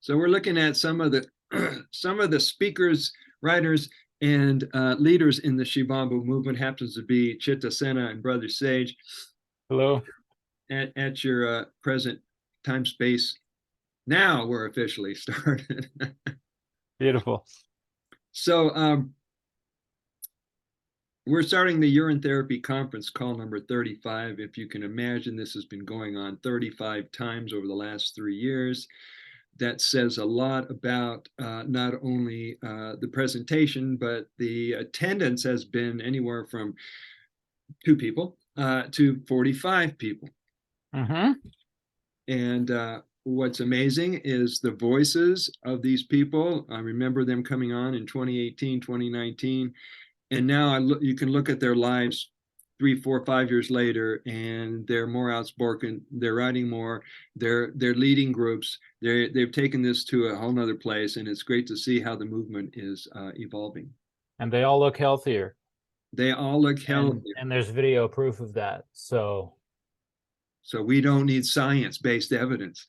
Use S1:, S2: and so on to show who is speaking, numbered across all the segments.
S1: So we're looking at some of the some of the speakers, writers, and leaders in the Shivambu movement. Happens to be Chitta Sena and Brother Sage.
S2: Hello.
S1: At your present time space. Now we're officially started.
S2: Beautiful.
S1: So we're starting the Urine Therapy Conference, call number 35. If you can imagine, this has been going on 35 times over the last 3 years. That says a lot about not only the presentation, but the attendance has been anywhere from 2 people to 45 people.
S2: Mm-hmm.
S1: And what's amazing is the voices of these people. I remember them coming on in 2018, 2019. And now you can look at their lives 3, 4, 5 years later, and they're more outspoken. They're writing more. They're leading groups. They've taken this to a whole nother place, and it's great to see how the movement is evolving.
S2: And they all look healthier.
S1: They all look healthy.
S2: And there's video proof of that. So
S1: we don't need science-based evidence.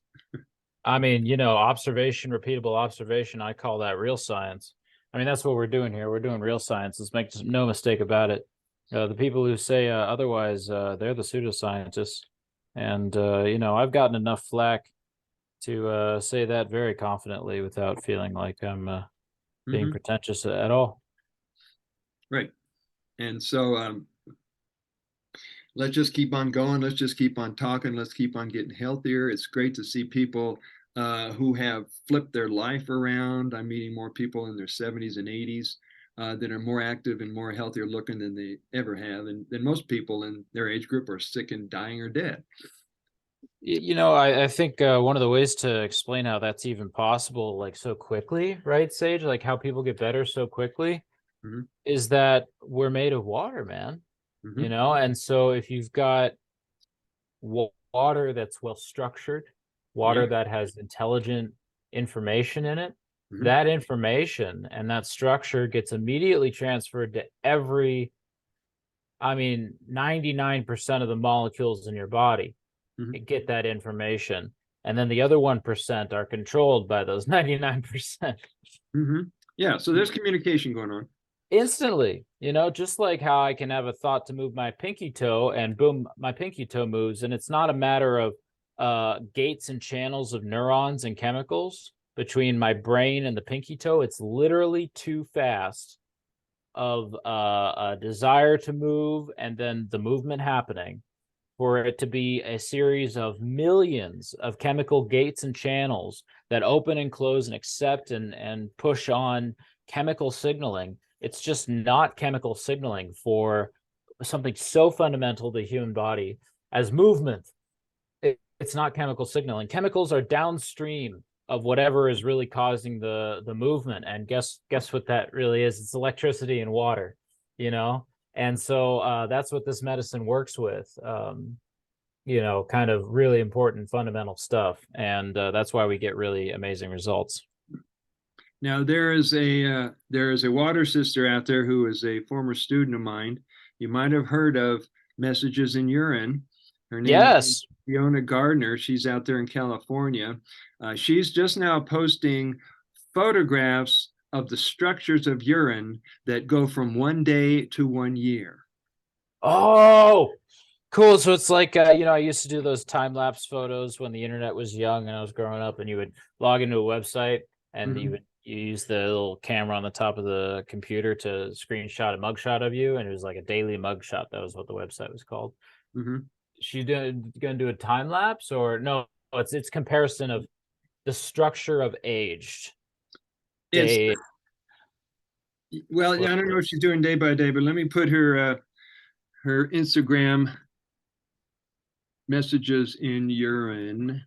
S2: I mean, you know, observation, repeatable observation, I call that real science. I mean, that's what we're doing here. We're doing real science. Let's make no mistake about it. The people who say otherwise, they're the pseudoscientists. And, you know, I've gotten enough flack to say that very confidently without feeling like I'm being pretentious at all.
S1: Right. And so let's just keep on going. Let's just keep on talking. Let's keep on getting healthier. It's great to see people who have flipped their life around. I'm meeting more people in their 70s and 80s that are more active and more healthier looking than they ever have. And then most people in their age group are sick and dying or dead.
S2: You know, I think one of the ways to explain how that's even possible, like so quickly, right, Sage, like how people get better so quickly, is that we're made of water, man. You know, and so if you've got water that's well structured, water that has intelligent information in it, that information and that structure gets immediately transferred to every, I mean, 99% of the molecules in your body get that information. And then the other 1% are controlled by those 99%.
S1: Yeah, so there's communication going on.
S2: Instantly, you know, just like how I can have a thought to move my pinky toe and boom, my pinky toe moves. And it's not a matter of gates and channels of neurons and chemicals between my brain and the pinky toe. It's literally too fast of a desire to move and then the movement happening for it to be a series of millions of chemical gates and channels that open and close and accept and push on chemical signaling. It's just not chemical signaling for something so fundamental to the human body as movement. It's not chemical signaling. Chemicals are downstream of whatever is really causing the movement. And guess what that really is? It's electricity and water, you know? And so that's what this medicine works with, you know, kind of really important fundamental stuff. And that's why we get really amazing results.
S1: Now there is a water sister out there who is a former student of mine. You might have heard of Messages in Urine. Her name is Fiona Gardner. She's out there in California. She's just now posting photographs of the structures of urine that go from 1 day to 1 year.
S2: Oh, cool. So it's like, you know, I used to do those time-lapse photos when the internet was young and I was growing up, and you would log into a website and you use the little camera on the top of the computer to screenshot a mugshot of you, and it was like a daily mugshot. That was what the website was called. She's going to do a time lapse, or no? It's comparison of the structure of aged.
S1: Well, yeah, I don't know what she's doing day by day, but let me put her her Instagram Messages in Urine.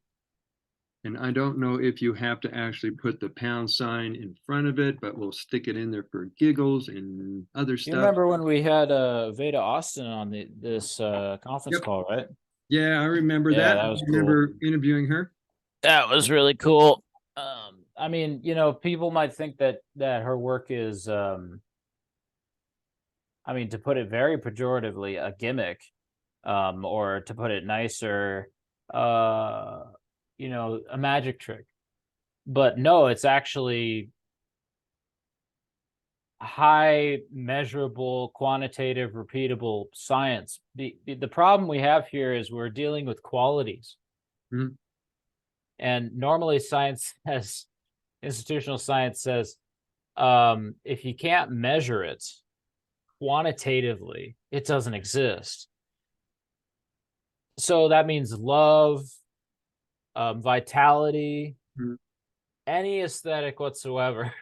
S1: And I don't know if you have to actually put the # in front of it, but we'll stick it in there for giggles and other stuff.
S2: You remember when we had Veda Austin on this conference call, right?
S1: Yeah, I remember that.
S2: That was
S1: cool. Remember interviewing her?
S2: That was really cool. I mean, you know, people might think that her work is, I mean, to put it very pejoratively, a gimmick, or to put it nicer, you know, a magic trick. But no, it's actually high measurable, quantitative, repeatable science. The problem we have here is we're dealing with qualities.
S1: Mhm.
S2: And normally science has, institutional science says, if you can't measure it quantitatively, it doesn't exist. So that means love, vitality,
S1: Mhm.
S2: any aesthetic whatsoever.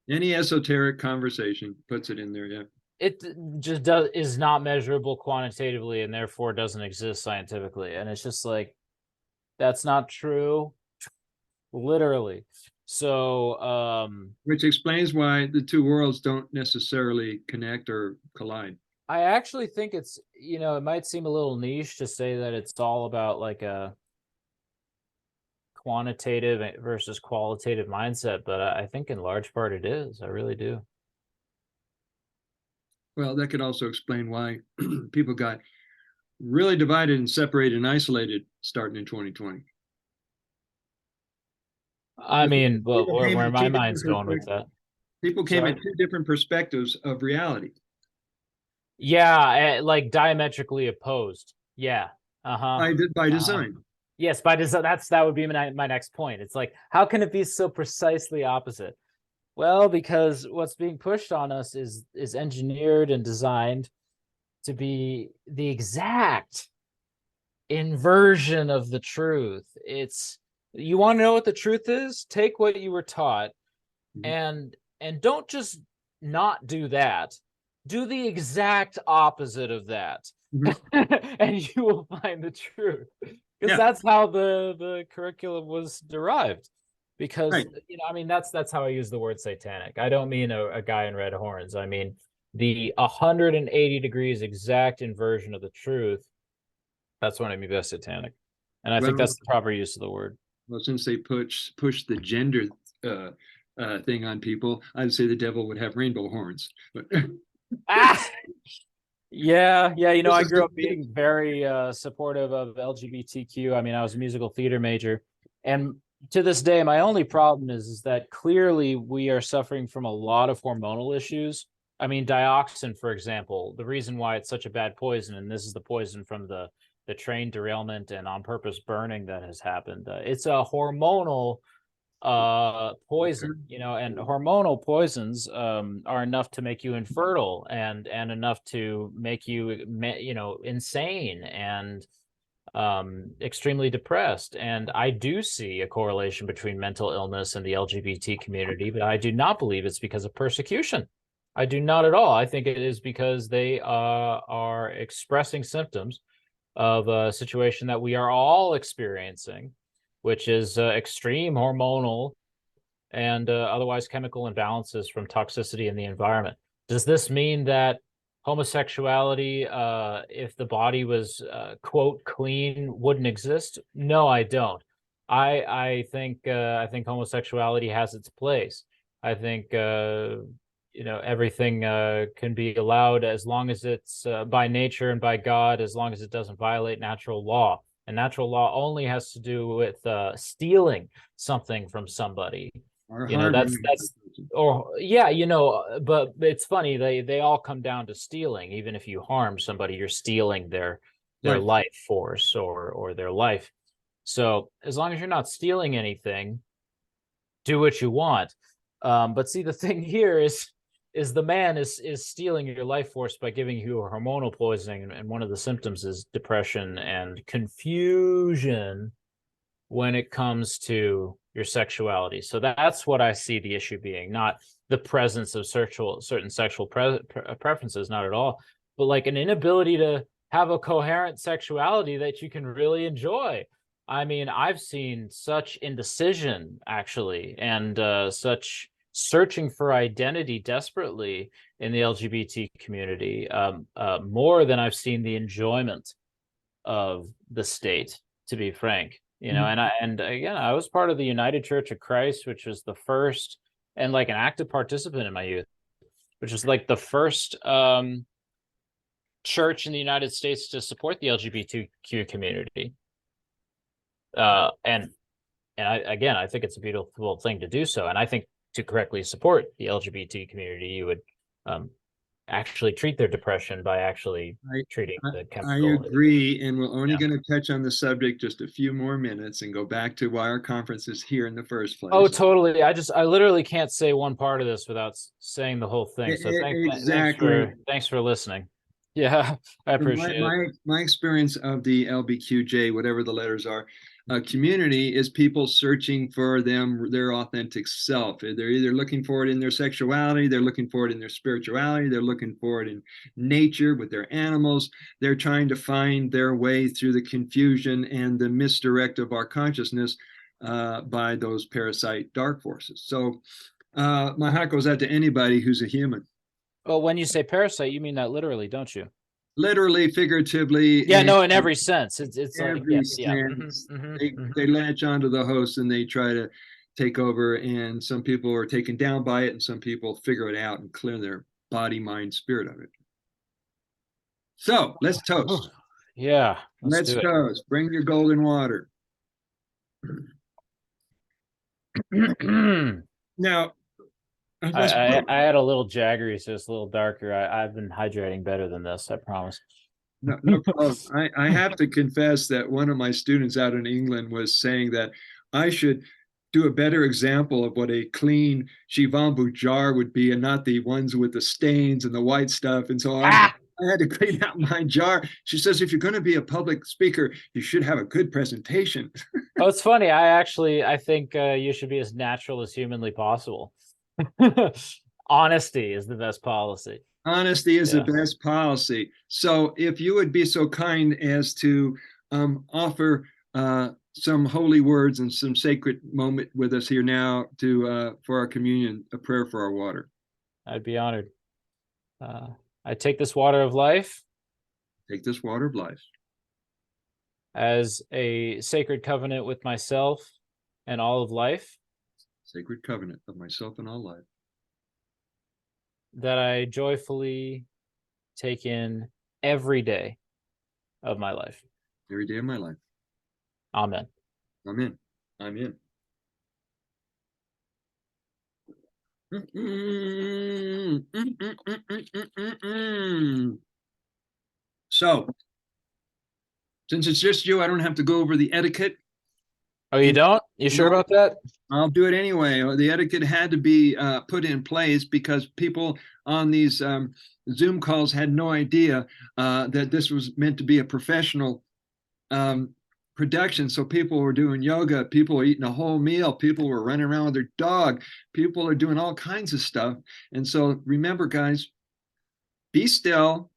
S1: Any esoteric conversation puts it in there. Yeah.
S2: It just is not measurable quantitatively and therefore doesn't exist scientifically. And it's just like, that's not true, literally. So
S1: Which explains why the two worlds don't necessarily connect or collide.
S2: I actually think it's, it might seem a little niche to say that it's all about like a quantitative versus qualitative mindset, but I think in large part it is. I really do.
S1: Well, that could also explain why people got really divided and separated and isolated starting in 2020.
S2: I mean, well,
S1: People came
S2: where
S1: in
S2: my
S1: two
S2: mind's
S1: different
S2: going with
S1: perspectives.
S2: that.
S1: People came in
S2: Sorry.
S1: two different perspectives of reality
S2: Yeah, like diametrically opposed. Yeah. Uh-huh.
S1: by
S2: Uh-huh.
S1: design.
S2: Yes, by design. That would be my next point. It's like, how can it be so precisely opposite? Well, because what's being pushed on us is engineered and designed to be the exact inversion of the truth. It's, you want to know what the truth is? Take what you were taught
S1: Mhm.
S2: and don't just not do that. Do the exact opposite of that.
S1: Mhm.
S2: And you will find the truth. Because
S1: Yeah,
S2: that's how the curriculum was derived. Because,
S1: right.
S2: I mean, that's how I use the word satanic. I don't mean a guy in red horns. I mean the 180 degrees exact inversion of the truth. That's what I mean by satanic. And I think
S1: Well,
S2: that's the proper use of the word.
S1: well, since they push the gender uh, thing on people, I'd say the devil would have rainbow horns. But
S2: Ah, yeah, yeah.
S1: this
S2: I
S1: is
S2: grew up being very supportive of LGBTQ. I mean, I was a musical theater major, and to this day, my only problem is that clearly we are suffering from a lot of hormonal issues. I mean, dioxin, for example, the reason why it's such a bad poison, and this is the poison from the train derailment and on purpose burning that has happened. It's a hormonal poison, and hormonal poisons are enough to make you infertile and enough to make you insane and extremely depressed. And I do see a correlation between mental illness and the LGBT community, but I do not believe it's because of persecution. I do not at all. I think it is because they are expressing symptoms of a situation that we are all experiencing, which is extreme hormonal and otherwise chemical imbalances from toxicity in the environment. Does this mean that homosexuality, if the body was quote clean, wouldn't exist? No, I don't. I think homosexuality has its place. I think everything can be allowed as long as it's by nature and by God, as long as it doesn't violate natural law. And natural law only has to do with stealing something from somebody.
S1: are
S2: That's or yeah, but it's funny, they all come down to stealing. Even if you harm somebody, you're stealing their
S1: right.
S2: life force or their life. So as long as you're not stealing anything, do what you want. But see, the thing here is the man is stealing your life force by giving you a hormonal poisoning, and one of the symptoms is depression and confusion when it comes to your sexuality. So that's what I see the issue being, not the presence of certain sexual preferences, not at all, but like an inability to have a coherent sexuality that you can really enjoy. I mean, I've seen such indecision actually, and such searching for identity desperately in the LGBT community, more than I've seen the enjoyment of the state, to be frank.
S1: Mhm.
S2: And again, I was part of the United Church of Christ, which was the first, and like an active participant in my youth, which was like the first church in the United States to support the LGBTQ community. And and I think it's a beautiful thing to do so. And I think to correctly support the LGBT community, you would actually treat their depression by actually treating the
S1: I
S2: chemical.
S1: agree, and we're only
S2: Yeah.
S1: going to touch on the subject just a few more minutes and go back to why our conference is here in the first
S2: Oh,
S1: place.
S2: totally. I literally can't say one part of this without saying the whole thing. So
S1: Exactly.
S2: thanks for listening. Yeah, I
S1: From my,
S2: appreciate it.
S1: my experience of the LBQJ, whatever the letters are, community is people searching for their authentic self. They're either looking for it in their sexuality, they're looking for it in their spirituality, they're looking for it in nature with their animals. They're trying to find their way through the confusion and the misdirect of our consciousness by those parasite dark forces. So my hat goes out to anybody who's a human.
S2: Well, when you say parasite, you mean that literally, don't you?
S1: Literally, figuratively,
S2: Yeah,
S1: in
S2: no, in every sense. It's like,
S1: every
S2: yeah, yeah.
S1: sense. They latch onto the host and they try to take over. And some people are taken down by it, and some people figure it out and clear their body, mind, spirit of it. So let's toast.
S2: Yeah,
S1: Let's
S2: do it.
S1: toast. Bring your golden water. Now, let's
S2: I had a little Jaggery, so it's a little darker. I've been hydrating better than this, I promise.
S1: no problem. I have to confess that one of my students out in England was saying that I should do a better example of what a clean Shivambu jar would be and not the ones with the stains and the white stuff. And so I had to clean out my jar. She says, if you're going to be a public speaker, you should have a good presentation.
S2: Oh, it's funny. I think you should be as natural as humanly possible. Honesty is the best policy.
S1: Honesty is
S2: Yeah.
S1: the best policy. So if you would be so kind as to offer some holy words and some sacred moment with us here now to for our communion, a prayer for our water.
S2: I'd be honored. I take this water of life.
S1: Take this water of life.
S2: As a sacred covenant with myself and all of life.
S1: Sacred covenant of myself and all life.
S2: That I joyfully take in every day of my life.
S1: Every day of my life.
S2: Amen.
S1: Amen. I'm in. So, since it's just you, I don't have to go over the etiquette.
S2: Oh, you don't? You sure about that?
S1: I'll do it anyway. The etiquette had to be put in place because people on these Zoom calls had no idea that this was meant to be a professional production. So people were doing yoga, people were eating a whole meal, people were running around with their dog, people are doing all kinds of stuff. And so remember, guys, be still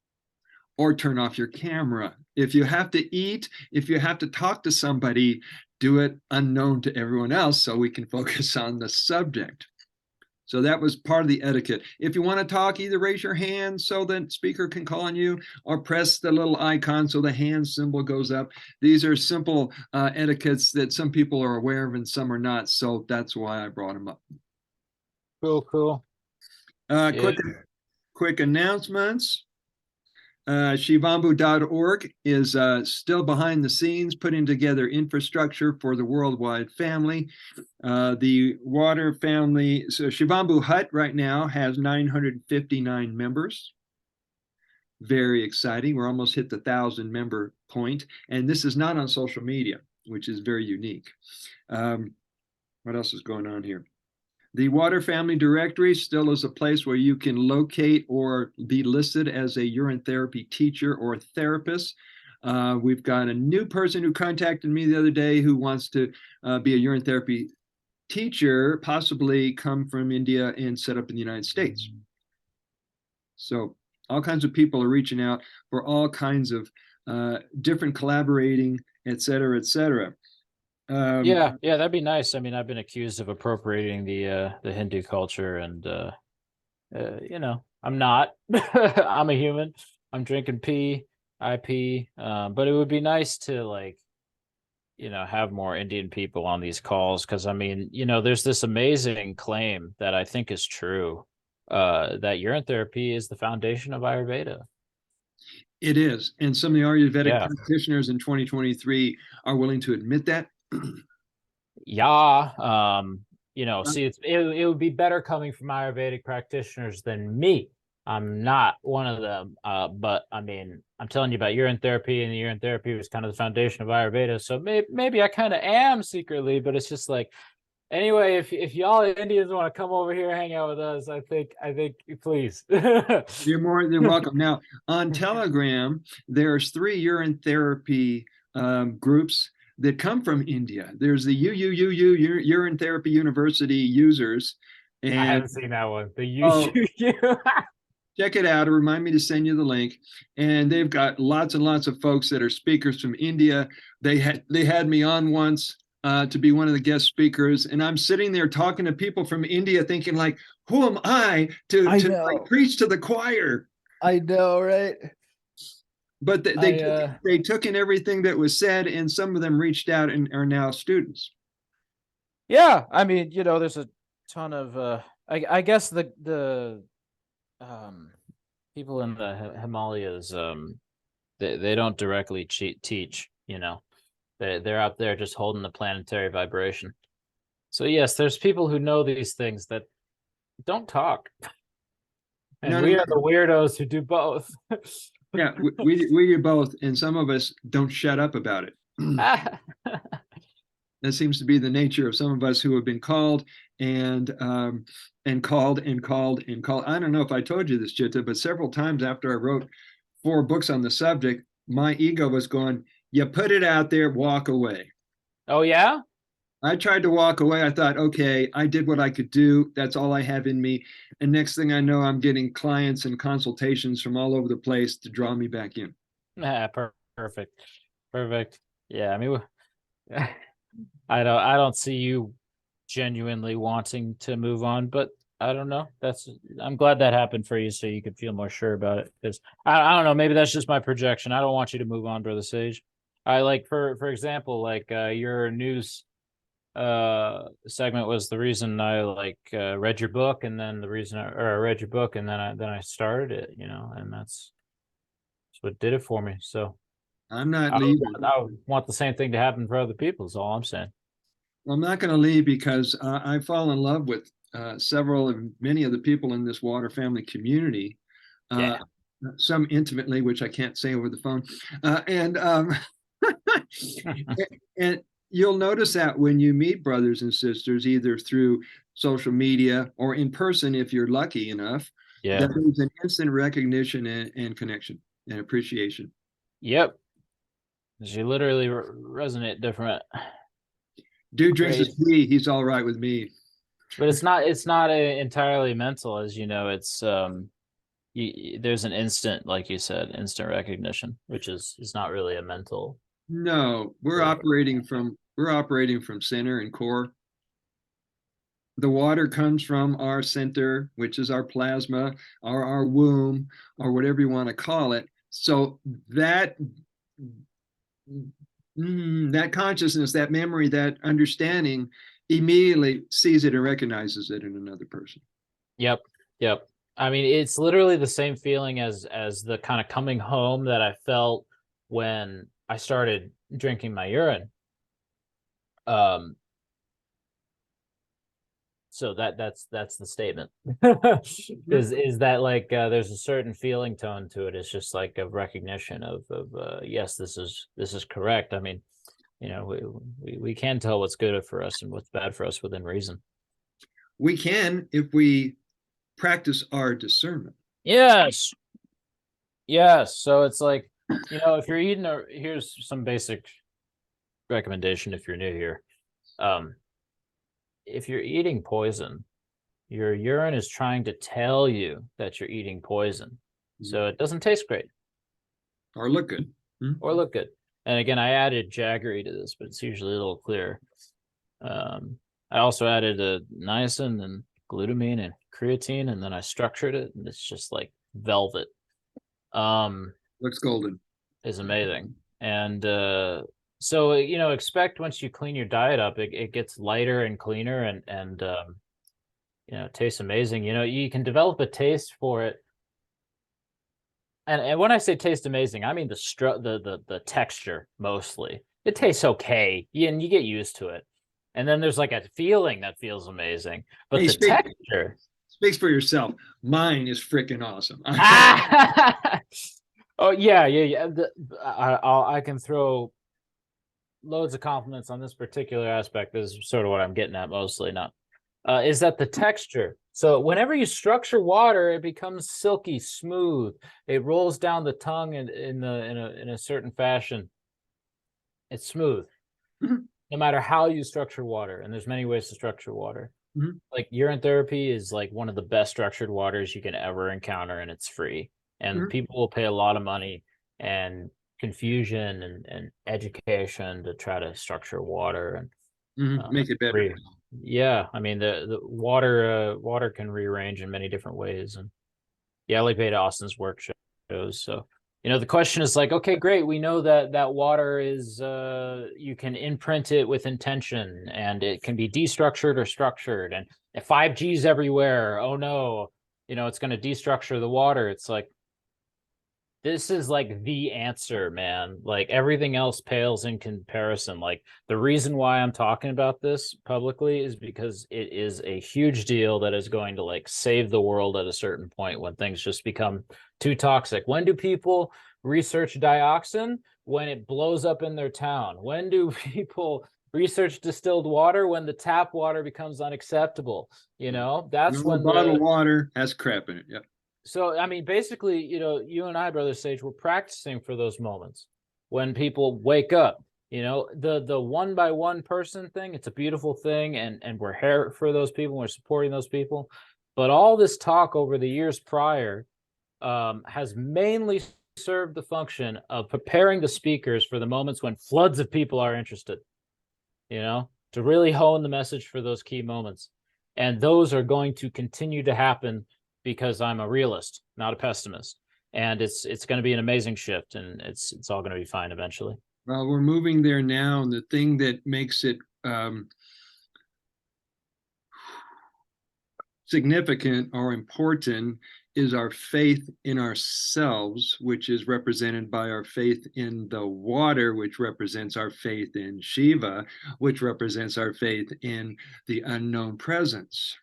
S1: or turn off your camera. If you have to eat, if you have to talk to somebody, do it unknown to everyone else so we can focus on the subject. So that was part of the etiquette. If you want to talk, either raise your hand so the speaker can call on you or press the little icon so the hand symbol goes up. These are simple etiquettes that some people are aware of and some are not. So that's why I brought them up.
S2: Cool.
S1: Quick announcements. Shivambu.org is still behind the scenes, putting together infrastructure for the worldwide family. The water family, so Shivambu Hut right now has 959 members. Very exciting. We're almost hit the 1,000 member point. And this is not on social media, which is very unique. What else is going on here? The Water Family Directory still is a place where you can locate or be listed as a urine therapy teacher or therapist. We've got a new person who contacted me the other day who wants to be a urine therapy teacher, possibly come from India and set up in the United States. So all kinds of people are reaching out for all kinds of different collaborating, et cetera, et cetera.
S2: Yeah, that'd be nice. I mean, I've been accused of appropriating the Hindu culture, and I'm not. I'm a human. I'm drinking pee. I pee. But it would be nice to have more Indian people on these calls, because I mean, there's this amazing claim that I think is true, that urine therapy is the foundation of Ayurveda.
S1: It is, and some of the Ayurvedic practitioners in 2023 are willing to admit that.
S2: Yeah. See, it would be better coming from Ayurvedic practitioners than me. I'm not one of them. But I mean, I'm telling you about urine therapy, and the urine therapy was kind of the foundation of Ayurveda. So maybe I kind of am secretly, but it's just like, anyway, if y'all Indians want to come over here, hang out with us, I think please.
S1: You're more than welcome. Now, on Telegram, there's 3 urine therapy groups that come from India. There's the Urine Therapy University users,
S2: I
S1: and
S2: haven't seen that one. The
S1: oh,
S2: you.
S1: check it out. Remind me to send you the link. And they've got lots and lots of folks that are speakers from India. They had me on once to be one of the guest speakers, and I'm sitting there talking to people from India, thinking like, who am I to
S3: I
S1: like
S3: know.
S1: preach to the choir?
S3: I know, right?
S1: But they took in everything that was said, and some of them reached out and are now students.
S3: Yeah, I mean, there's a ton of I guess the people in the Himalayas, they don't directly teach, they're out there just holding the planetary vibration. So yes, there's people who know these things that don't talk, and
S1: No,
S3: we are the weirdos who do both.
S1: yeah, we do both, and some of us don't shut up about it. That seems to be the nature of some of us who have been called and called and called and called. I don't know if I told you this, Chitta, but several times after I wrote 4 books on the subject, my ego was going, "You put it out there, walk away."
S2: Oh yeah.
S1: I tried to walk away. I thought, okay, I did what I could do. That's all I have in me. And next thing I know, I'm getting clients and consultations from all over the place to draw me back in.
S2: Perfect. Yeah, I mean, I don't see you genuinely wanting to move on, but I don't know. I'm glad that happened for you, so you could feel more sure about it. Because I don't know, maybe that's just my projection. I don't want you to move on, Brother Sage. I like, for example, like your news segment was the reason I read your book, and then I read your book, and then I started it, and that's what did it for me. So
S1: I'm not leaving.
S2: I would want the same thing to happen for other people, is all I'm saying.
S1: I'm not going to leave because I fall in love with many of the people in this water family community.
S2: Yeah.
S1: Some intimately, which I can't say over the phone. And you'll notice that when you meet brothers and sisters, either through social media or in person, if you're lucky enough,
S2: Yeah.
S1: that there's an instant recognition and connection and appreciation.
S2: Yep. You literally resonate different.
S1: Dude drinks his pee, he's all right with me.
S2: But it's not entirely mental, as you know. It's there's an instant, like you said, instant recognition, which is not really a mental.
S1: No, we're operating from center and core. The water comes from our center, which is our plasma, or our womb, or whatever you want to call it. So that consciousness, that memory, that understanding immediately sees it and recognizes it in another person.
S2: Yep. I mean, it's literally the same feeling as the kind of coming home that I felt when I started drinking my urine. So that's the statement. is that like there's a certain feeling tone to it. It's just like a recognition of yes, this is correct. I mean, we can tell what's good for us and what's bad for us within reason.
S1: We can if we practice our discernment.
S2: Yes. So it's like, if you're eating here's some basic recommendation if you're new here. If you're eating poison, your urine is trying to tell you that you're eating poison. So it doesn't taste great.
S1: Or look good.
S2: Or look good. And again, I added jaggery to this, but it's usually a little clearer. I also added a niacin and glutamine and creatine, and then I structured it, and it's just like velvet.
S1: Looks golden.
S2: Is amazing. And so expect once you clean your diet up, it gets lighter and cleaner, and it tastes amazing. You can develop a taste for it. And when I say taste amazing, I mean the texture mostly. It tastes okay, and you get used to it. And then there's like a feeling that feels amazing, but
S1: Hey,
S2: the texture.
S1: speaks for yourself. Mine is freaking awesome.
S2: Oh yeah. I can throw loads of compliments on this particular aspect. This is sort of what I'm getting at mostly, not is that the texture. So whenever you structure water, it becomes silky smooth. It rolls down the tongue in a certain fashion. It's smooth.
S1: Mhm.
S2: No matter how you structure water, and there's many ways to structure water.
S1: Mhm.
S2: Like urine therapy is like one of the best structured waters you can ever encounter, and it's free. And
S1: Mhm.
S2: people will pay a lot of money and confusion and education to try to structure water and
S1: Make it better.
S2: yeah, I mean the water can rearrange in many different ways, and yeah, like Beta Austin's work shows. So the question is like, okay, great, we know that water is you can imprint it with intention, and it can be destructured or structured, and if 5G's everywhere, oh no, it's going to destructure the water. It's like, this is like the answer, man. Like everything else pales in comparison. Like the reason why I'm talking about this publicly is because it is a huge deal that is going to like save the world at a certain point when things just become too toxic. When do people research dioxin? When it blows up in their town. When do people research distilled water? When the tap water becomes unacceptable. That's when
S1: bottled water has crap in it. Yep.
S2: So, I mean, basically, you and I, Brother Sage, we're practicing for those moments when people wake up. The one by one person thing, it's a beautiful thing, and we're here for those people, we're supporting those people. But all this talk over the years prior has mainly served the function of preparing the speakers for the moments when floods of people are interested, to really hone the message for those key moments. And those are going to continue to happen because I'm a realist, not a pessimist. And it's going to be an amazing shift, and it's all going to be fine eventually.
S1: Well, we're moving there now, and the thing that makes it significant or important is our faith in ourselves, which is represented by our faith in the water, which represents our faith in Shiva, which represents our faith in the unknown presence.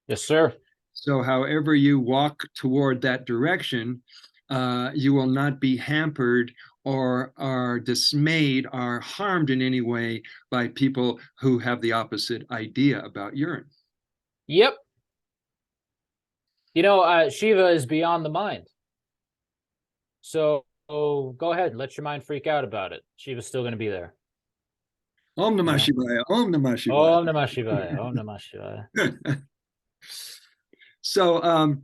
S2: Yes, sir.
S1: So however you walk toward that direction, you will not be hampered or are dismayed or harmed in any way by people who have the opposite idea about urine.
S2: Yep. Shiva is beyond the mind. So go ahead, let your mind freak out about it. Shiva's still going to be there.
S1: Om Namah Shivaya, Om Namah Shivaya.
S2: Om Namah Shivaya, Om Namah Shivaya.
S1: So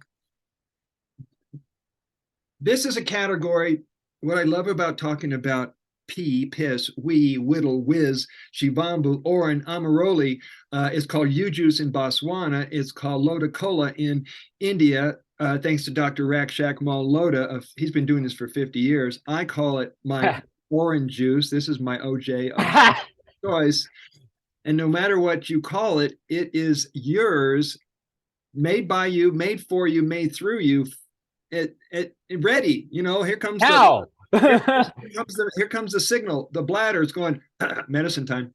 S1: this is a category. What I love about talking about pee, piss, wee, whittle, whiz, shivambu, orin, amaroli is called U-juice in Botswana. It's called Lota Cola in India. Thanks to Dr. Rakshak Malota. He's been doing this for 50 years. I call it my orange juice. This is my OJ of choice. And no matter what you call it, it is yours, made by you, made for you, made through you. It ready. Here comes
S2: How?
S1: here comes the signal. The bladder is going medicine time.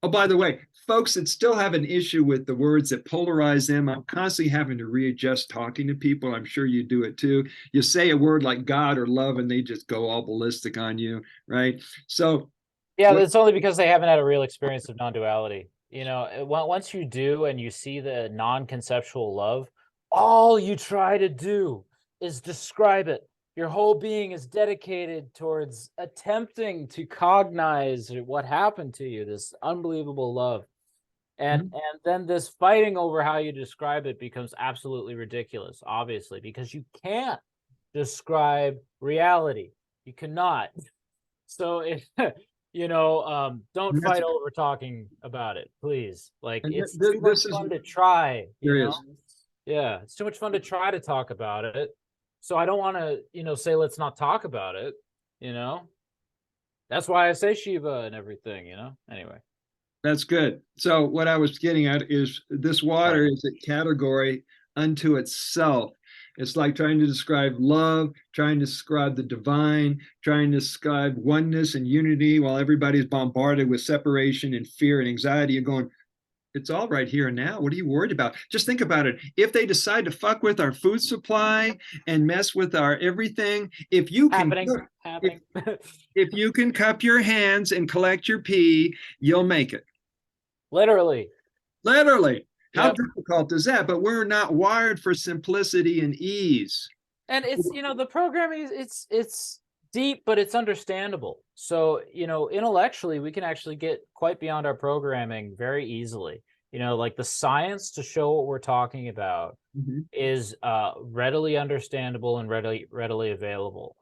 S1: Oh, by the way, folks that still have an issue with the words that polarize them, I'm constantly having to readjust talking to people. I'm sure you do it too. You say a word like God or love, and they just go all ballistic on you, right? So,
S2: yeah, it's only because they haven't had a real experience of non-duality. Once you do and you see the non-conceptual love, all you try to do is describe it. Your whole being is dedicated towards attempting to cognize what happened to you, this unbelievable love. And then this fighting over how you describe it becomes absolutely ridiculous, obviously, because you can't describe reality. You cannot. So don't fight over talking about it, please. Like, it's too much fun to try, Yeah, it's too much fun to try to talk about it. So I don't want to, say, let's not talk about it, That's why I say Shiva and everything, Anyway.
S1: That's good. So what I was getting at is this water is a category unto itself. It's like trying to describe love, trying to describe the divine, trying to describe oneness and unity while everybody's bombarded with separation and fear and anxiety. You're going, it's all right here and now. What are you worried about? Just think about it. If they decide to fuck with our food supply and mess with our everything, if you can
S2: happening.
S1: if you can cup your hands and collect your pee, you'll make it.
S2: Literally.
S1: Literally. How
S2: Yep.
S1: difficult is that? But we're not wired for simplicity and ease.
S2: And it's, the programming is it's deep, but it's understandable. So, intellectually, we can actually get quite beyond our programming very easily. Like the science to show what we're talking about is readily understandable and readily available.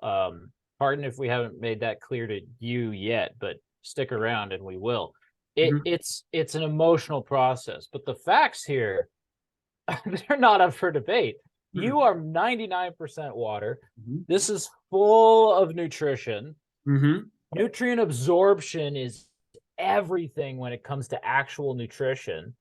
S2: Pardon if we haven't made that clear to you yet, but stick around and we will. It's an emotional process, but the facts here, they're not up for debate. You are 99% water. This is full of nutrition. Nutrient absorption is everything when it comes to actual nutrition.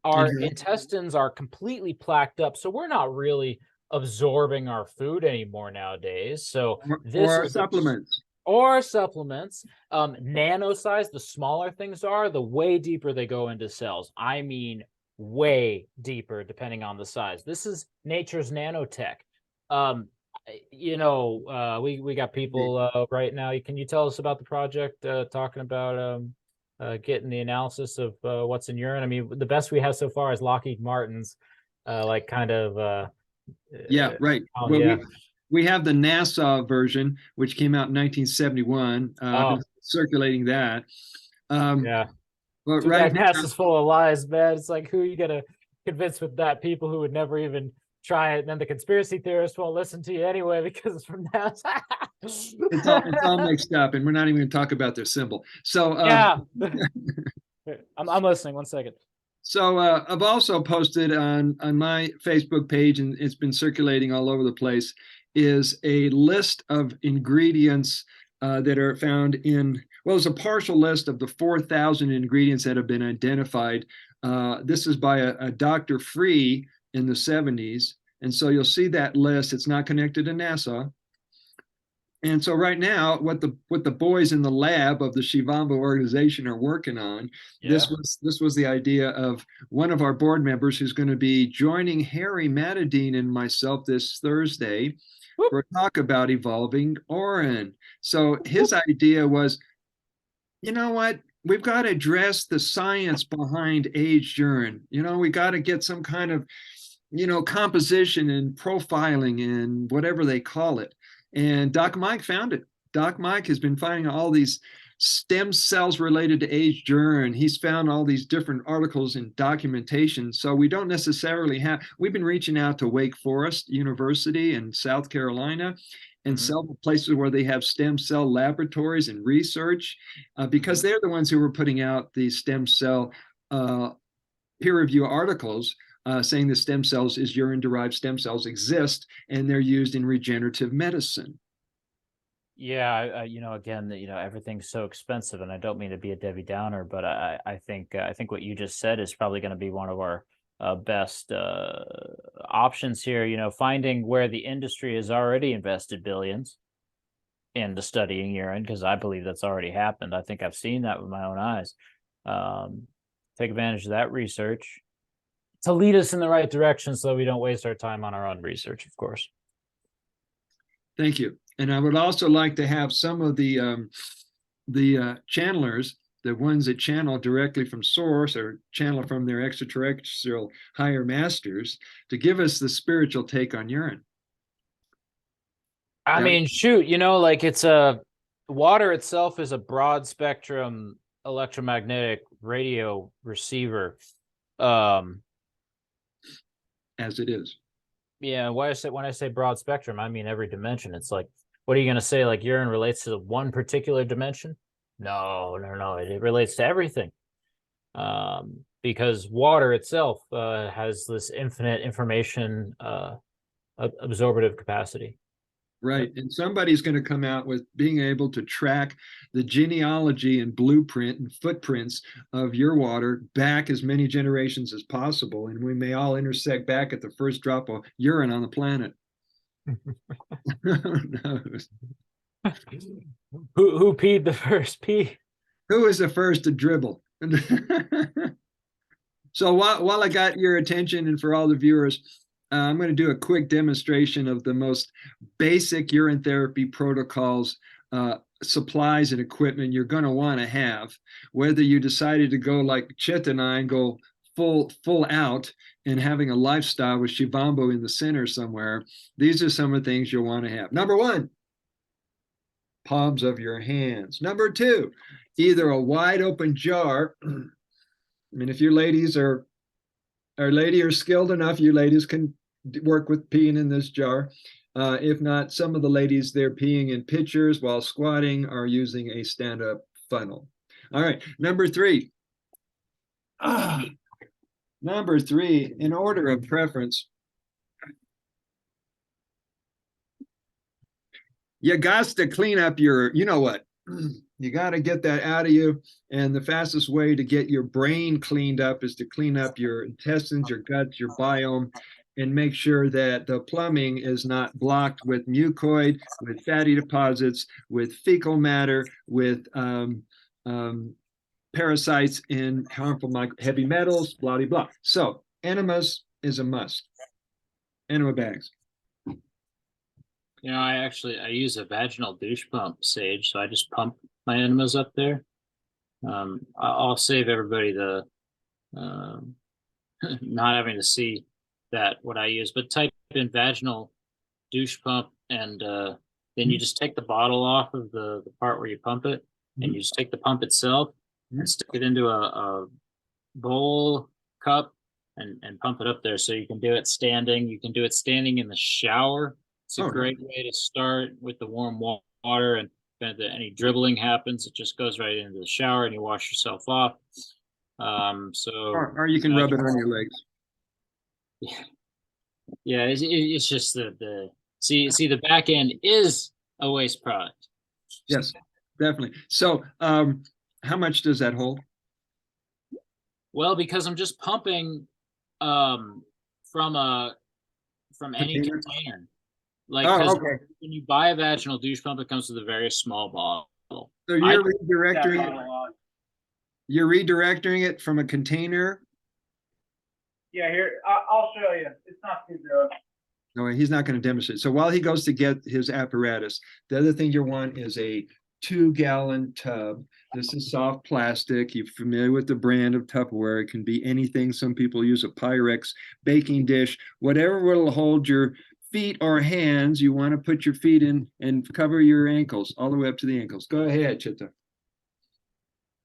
S2: Our intestines are completely plaqued up, so we're not really absorbing our food anymore nowadays. So this
S1: or
S2: is
S1: supplements.
S2: Or supplements. Nano size, the smaller things are, the way deeper they go into cells. I mean, way deeper depending on the size. This is nature's nanotech. We got people right now. Can you tell us about the project talking about getting the analysis of what's in urine? I mean, the best we have so far is Lockheed Martin's
S1: yeah, right. Well, we have the NASA version, which came out in 1971. I've been circulating that.
S2: But right now, NASA's full of lies, man. It's like, who are you gonna convince with that? People who would never even try it, and then the conspiracy theorists won't listen to you anyway because it's from NASA.
S1: it's all mixed up, and we're not even going to talk about their symbol. So
S2: I'm listening. 1 second.
S1: So I've also posted on my Facebook page, and it's been circulating all over the place, is a list of ingredients that are found in, well, it's a partial list of the 4,000 ingredients that have been identified. This is by a Dr. Free in the 70s. And so you'll see that list. It's not connected to NASA. And so right now, what the boys in the lab of the Shivamba organization are working on, this was the idea of one of our board members who's going to be joining Harry Matadine and myself this Thursday for a talk about evolving urine. So his idea was, you know what? We've got to address the science behind aged urine. We got to get some kind of, composition and profiling and whatever they call it. And Doc Mike found it. Doc Mike has been finding all these stem cells related to aged urine. He's found all these different articles and documentation. So we don't necessarily we've been reaching out to Wake Forest University in South Carolina and several places where they have stem cell laboratories and research, because they're the ones who were putting out the stem cell peer review articles saying the stem cells is urine-derived stem cells exist, and they're used in regenerative medicine.
S2: Yeah, again, everything's so expensive, and I don't mean to be a Debbie Downer, but I think what you just said is probably going to be one of our best options here. Finding where the industry has already invested billions into studying urine, because I believe that's already happened. I think I've seen that with my own eyes. Take advantage of that research to lead us in the right direction so we don't waste our time on our own research, of course.
S1: Thank you. And I would also like to have some of the channelers, the ones that channel directly from source or channel from their extraterrestrial higher masters, to give us the spiritual take on urine.
S2: I mean, shoot, it's water itself is a broad spectrum electromagnetic radio receiver.
S1: As it is.
S2: Yeah, when I say broad spectrum, I mean every dimension. It's like, what are you going to say? Like urine relates to one particular dimension? No. It relates to everything. Because water itself has this infinite information absorptive capacity.
S1: Right. And somebody's going to come out with being able to track the genealogy and blueprint and footprints of your water back as many generations as possible. And we may all intersect back at the first drop of urine on the planet. No.
S2: Who peed the first pee?
S1: Who was the first to dribble? So while I got your attention and for all the viewers, I'm going to do a quick demonstration of the most basic urine therapy protocols, supplies and equipment you're going to want to have, whether you decided to go like Chit and I and go full out and having a lifestyle with Shivambu in the center somewhere. These are some of the things you'll want to have. Number one, palms of your hands. Number two, either a wide open jar. I mean, if you ladies are skilled enough, you ladies can work with peeing in this jar. If not, some of the ladies, they're peeing in pitchers while squatting, are using a stand-up funnel. All right, number three. Number three, in order of preference, you got to clean up your, you know what? You got to get that out of you. And the fastest way to get your brain cleaned up is to clean up your intestines, your guts, your biome, and make sure that the plumbing is not blocked with mucoid, with fatty deposits, with fecal matter, with parasites and harmful heavy metals, blah, blah, blah. So enemas is a must. Enema bags.
S3: You know, I use a vaginal douche pump, Sage, so I just pump my enemas up there. I'll save everybody the not having to see that what I use, but type in vaginal douche pump, and then you just take the bottle off of the part where you pump it, and you just take the pump itself and stick it into a bowl, cup, and pump it up there. So you can do it standing. You can do it standing in the shower. It's a great way to start with the warm water, and if any dribbling happens, it just goes right into the shower and you wash yourself off.
S1: Or you can rub it on your legs.
S3: Yeah, it's just the the back end is a waste product.
S1: Yes, definitely. So how much does that hold?
S3: Well, because I'm just pumping from any container. Like, when you buy a vaginal douche pump, it comes with a very small bottle.
S1: So you're redirecting it from a container.
S4: Yeah, here, I'll show you. It's not too good.
S1: No, he's not going to demonstrate. So while he goes to get his apparatus, the other thing you want is a 2-gallon tub. This is soft plastic. You're familiar with the brand of Tupperware. It can be anything. Some people use a Pyrex baking dish, whatever will hold your feet or hands. You want to put your feet in and cover your ankles all the way up to the ankles. Go ahead, Chitta.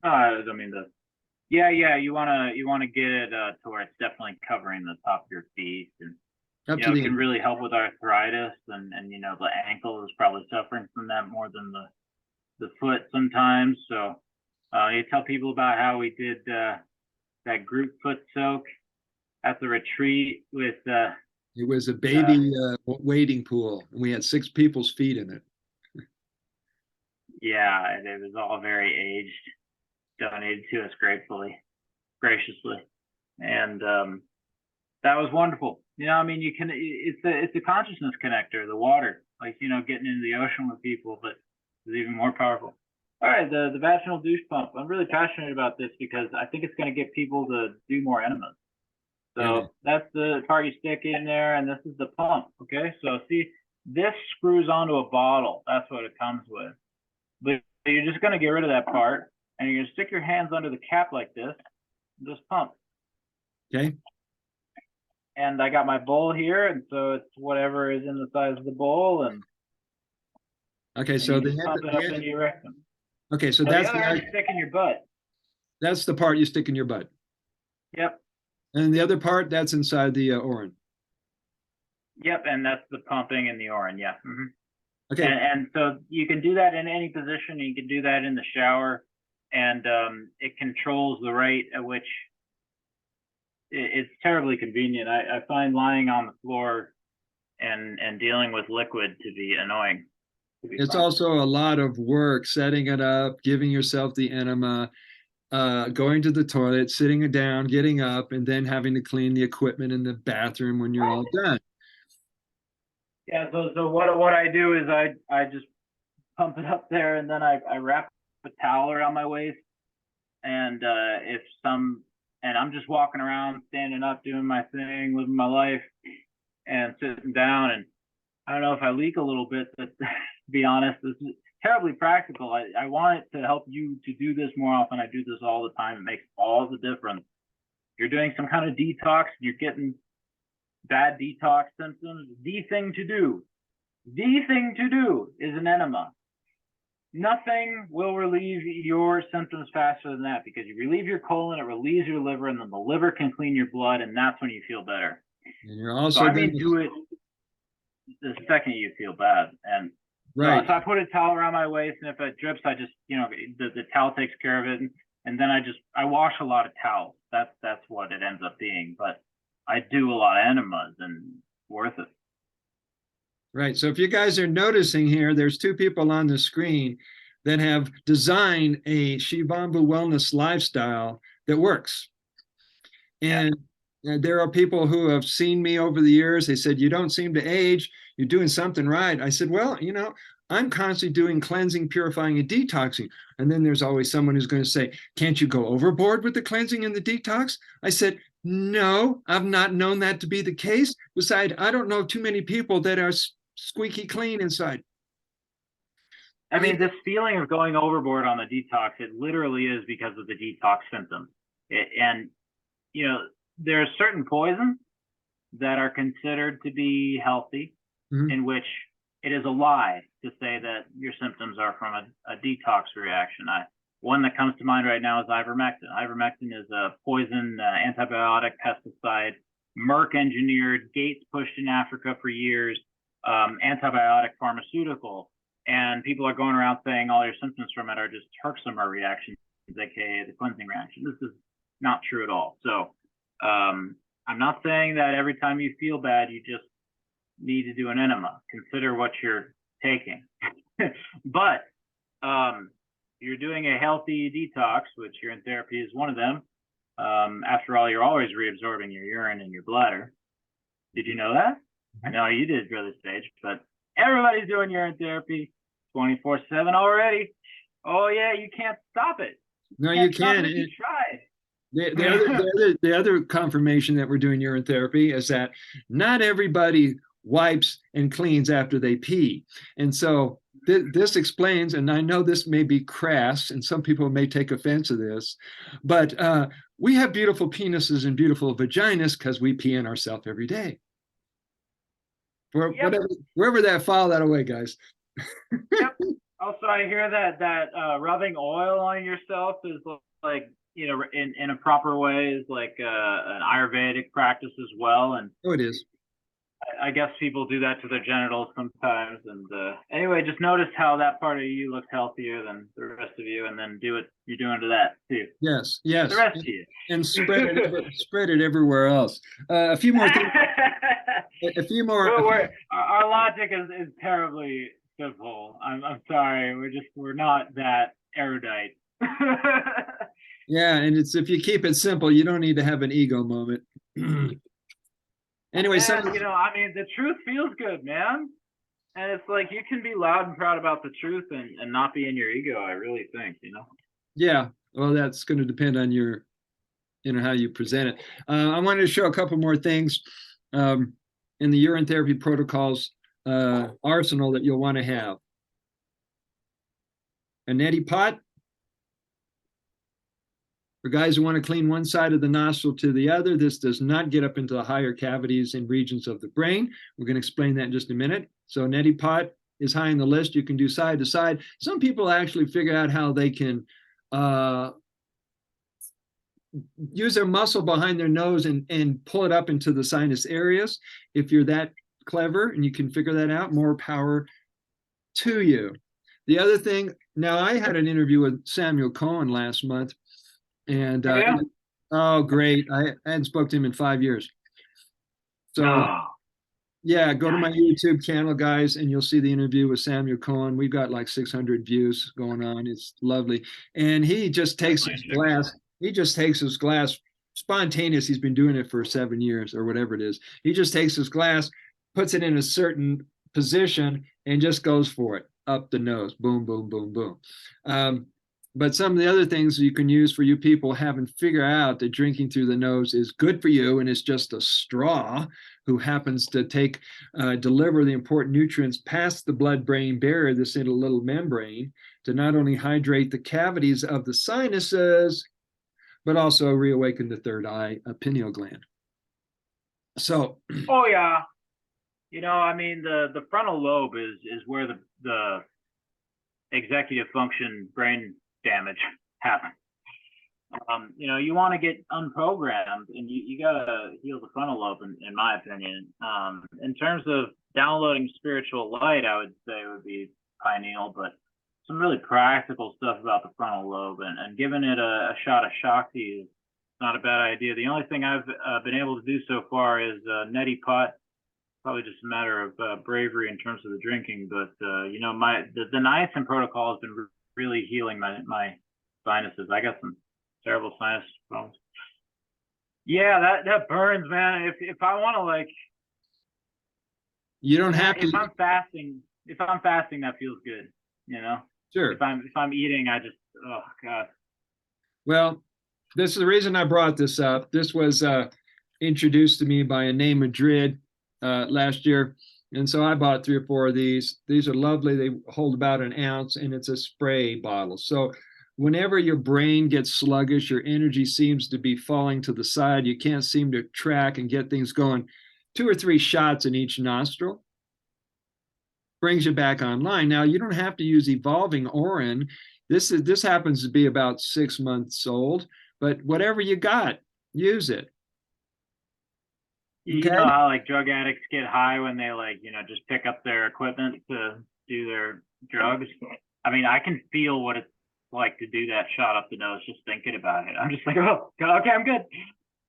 S4: I mean, you want to get it to where it's definitely covering the top of your feet, and it can really help with arthritis, and the ankle is probably suffering from that more than the foot sometimes. So you tell people about how we did that group foot soak at the retreat with
S1: it was a baby wading pool, and we had 6 people's feet in it.
S4: Yeah, and it was all very aged, donated to us graciously, and that was wonderful. I mean, it's a consciousness connector, the water, like getting into the ocean with people, but it's even more powerful. All right, the vaginal douche pump. I'm really passionate about this because I think it's going to get people to do more enemas. So that's the part you stick in there, and this is the pump. Okay, so see, this screws onto a bottle. That's what it comes with. But you're just going to get rid of that part, and you're going to stick your hands under the cap like this, and just pump.
S1: Okay.
S4: And I got my bowl here, and so it's whatever is in the size of the bowl, and
S1: okay. So the
S4: pump it up into your rectum.
S1: Okay, so
S4: that's the other end you stick in your butt.
S1: That's the part you stick in your butt.
S4: Yep.
S1: And the other part, that's inside the orin.
S4: Yep, and that's the pumping in the orin. Yeah. Mm-hmm.
S1: Okay.
S4: And so you can do that in any position. You can do that in the shower, and it controls the rate at which it's terribly convenient. I find lying on the floor and dealing with liquid to be annoying.
S1: It's also a lot of work setting it up, giving yourself the enema, going to the toilet, sitting down, getting up, and then having to clean the equipment in the bathroom when you're all done.
S4: Yeah, so what I do is I just pump it up there, and then I wrap a towel around my waist, and and I'm just walking around, standing up, doing my thing, living my life, and sitting down, and I don't know if I leak a little bit, but to be honest, this is terribly practical. I want it to help you to do this more often. I do this all the time. It makes all the difference. You're doing some kind of detox, you're getting bad detox symptoms. The thing to do is an enema. Nothing will relieve your symptoms faster than that, because you relieve your colon, it relieves your liver, and then the liver can clean your blood, and that's when you feel better.
S1: And you're also
S4: So I mean, do it the second you feel bad. And
S1: right.
S4: so I put a towel around my waist, and if it drips, I just, the towel takes care of it. And then I wash a lot of towels. That's what it ends up being. But I do a lot of enemas, and worth it.
S1: Right. So if you guys are noticing here, there's two people on the screen that have designed a Shivambu wellness lifestyle that works. And there are people who have seen me over the years. They said, you don't seem to age. You're doing something right. I said, well, I'm constantly doing cleansing, purifying, and detoxing. And then there's always someone who's going to say, can't you go overboard with the cleansing and the detox? I said, no, I've not known that to be the case. Besides, I don't know too many people that are squeaky clean inside.
S4: I mean, this feeling of going overboard on the detox, it literally is because of the detox symptoms. There are certain poisons that are considered to be healthy, in which it is a lie to say that your symptoms are from a detox reaction. One that comes to mind right now is ivermectin. Ivermectin is a poison antibiotic pesticide, Merck engineered, Gates pushed in Africa for years, antibiotic pharmaceutical. And people are going around saying all your symptoms from it are just Herxheimer reactions, aka the cleansing reaction. This is not true at all. So I'm not saying that every time you feel bad, you just need to do an enema. Consider what you're taking. But you're doing a healthy detox, which urine therapy is one of them. After all, you're always reabsorbing your urine in your bladder. Did you know that? I know you did, Brother Sage, but everybody's doing urine therapy 24/7 already. Oh yeah, you can't stop it.
S1: No, you can't.
S4: You try.
S1: The other confirmation that we're doing urine therapy is that not everybody wipes and cleans after they pee. And so this explains, and I know this may be crass, and some people may take offense to this, but we have beautiful penises and beautiful vaginas because we pee in ourselves every day. Wherever that file that away, guys.
S4: Yep. Also, I hear that rubbing oil on yourself is like, in a proper way is like an Ayurvedic practice as well. And
S1: oh, it is.
S4: I guess people do that to their genitals sometimes. And anyway, just notice how that part of you looks healthier than the rest of you, and then do what you're doing to that too.
S1: Yes.
S4: The rest of you.
S1: And spread it everywhere else. A few more things.
S4: Our logic is terribly simple. I'm sorry. We're not that erudite.
S1: Yeah, and it's if you keep it simple, you don't need to have an ego moment. Anyway,
S4: the truth feels good, man. And it's like you can be loud and proud about the truth and not be in your ego, I really think,
S1: Yeah, well, that's going to depend on your, how you present it. I wanted to show a couple more things in the urine therapy protocols arsenal that you'll want to have. A neti pot. For guys who want to clean one side of the nostril to the other, this does not get up into the higher cavities and regions of the brain. We're going to explain that in just a minute. So neti pot is high on the list. You can do side to side. Some people actually figure out how they can use their muscle behind their nose and pull it up into the sinus areas. If you're that clever and you can figure that out, more power to you. The other thing, now I had an interview with Samuel Cohen last month. And oh, great. I hadn't spoke to him in 5 years. So yeah, go to my YouTube channel, guys, and you'll see the interview with Samuel Cohen. We've got like 600 views going on. It's lovely. And he just takes his glass. He just takes his glass spontaneous. He's been doing it for 7 years or whatever it is. He just takes his glass, puts it in a certain position and just goes for it up the nose. Boom, boom, boom, boom. But some of the other things you can use for you people haven't figured out that drinking through the nose is good for you, and it's just a straw who happens to deliver the important nutrients past the blood-brain barrier, this in a little membrane, to not only hydrate the cavities of the sinuses, but also reawaken the third eye, pineal gland. So,
S4: oh yeah, I mean, the frontal lobe is where the executive function brain damage happens. You want to get unprogrammed, and you gotta heal the frontal lobe, in my opinion. In terms of downloading spiritual light, I would say it would be pineal, but some really practical stuff about the frontal lobe, and giving it a shot of Shakti is not a bad idea. The only thing I've been able to do so far is neti pot. Probably just a matter of bravery in terms of the drinking, but the niacin protocol has been really healing my sinuses. I got some terrible sinus problems. Yeah, that burns, man. If I want to, like,
S1: you don't have to.
S4: If I'm fasting, that feels good.
S1: Sure.
S4: If I'm eating, I just, oh god.
S1: Well, this is the reason I brought this up. This was introduced to me by a named Madrid last year, and so I bought 3 or 4 of these. These are lovely. They hold about an ounce, and it's a spray bottle. So whenever your brain gets sluggish, your energy seems to be falling to the side, you can't seem to track and get things going, 2 or 3 shots in each nostril brings you back online. Now, you don't have to use evolving Orin. This happens to be about 6 months old, but whatever you got, use it.
S4: You know how, like, drug addicts get high when they, like, just pick up their equipment to do their drugs? I mean, I can feel what it's like to do that shot up the nose just thinking about it. I'm just like, oh, okay, I'm good.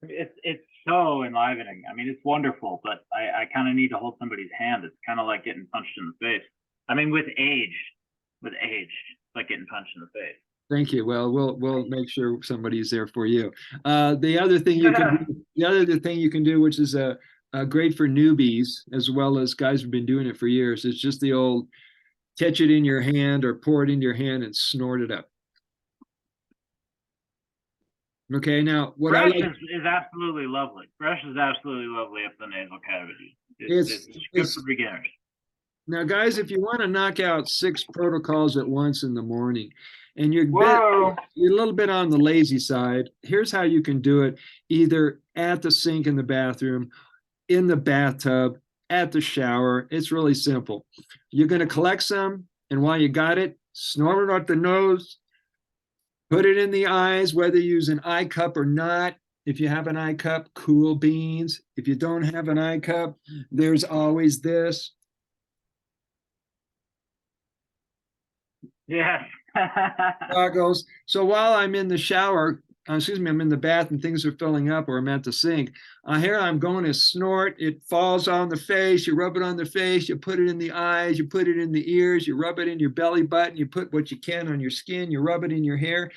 S4: It's so enlivening. I mean, it's wonderful, but I kind of need to hold somebody's hand. It's kind of like getting punched in the face. I mean, with age, it's like getting punched in the face.
S1: Thank you. Well, we'll make sure somebody's there for you. The other thing you can do, which is great for newbies as well as guys who've been doing it for years, is just the old catch it in your hand or pour it into your hand and snort it up. Okay, now what
S4: Fresh
S1: I like
S4: is absolutely lovely. Fresh is absolutely lovely up the nasal cavity. It's good for beginners.
S1: Now, guys, if you want to knock out 6 protocols at once in the morning, and you're a little bit on the lazy side, here's how you can do it: either at the sink in the bathroom, in the bathtub, at the shower. It's really simple. You're going to collect some, and while you got it, snort it up the nose, put it in the eyes, whether you use an eye cup or not. If you have an eye cup, cool beans. If you don't have an eye cup, there's always this.
S4: Yes.
S1: Goggles. So while I'm in the shower, I'm in the bath and things are filling up, or I'm at the sink, here I'm going to snort. It falls on the face. You rub it on the face. You put it in the eyes. You put it in the ears. You rub it in your belly button. You put what you can on your skin. You rub it in your hair.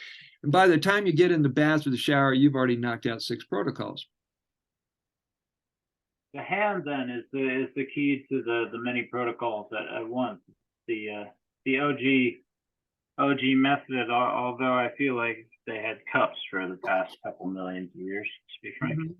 S1: And by the time you get in the bath or the shower, you've already knocked out 6 protocols.
S4: The hand then is the key to the many protocols at once. The OG method, although I feel like they had cups for the past couple millions of years, to speak frankly.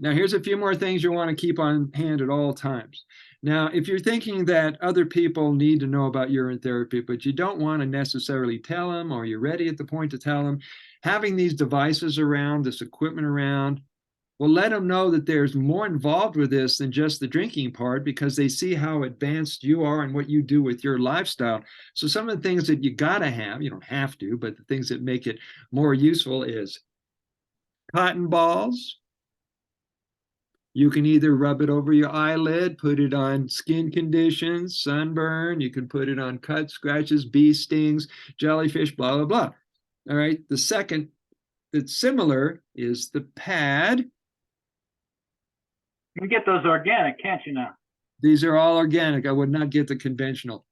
S1: Now, here's a few more things you want to keep on hand at all times. Now, if you're thinking that other people need to know about urine therapy, but you don't want to necessarily tell them, or you're ready at the point to tell them, having these devices around, this equipment around, will let them know that there's more involved with this than just the drinking part, because they see how advanced you are and what you do with your lifestyle. So some of the things that you got to have, you don't have to, but the things that make it more useful is cotton balls. You can either rub it over your eyelid, put it on skin conditions, sunburn. You can put it on cuts, scratches, bee stings, jellyfish, blah, blah, blah. All right. The second that's similar is the pad.
S4: You can get those organic, can't you now?
S1: These are all organic. I would not get the conventional.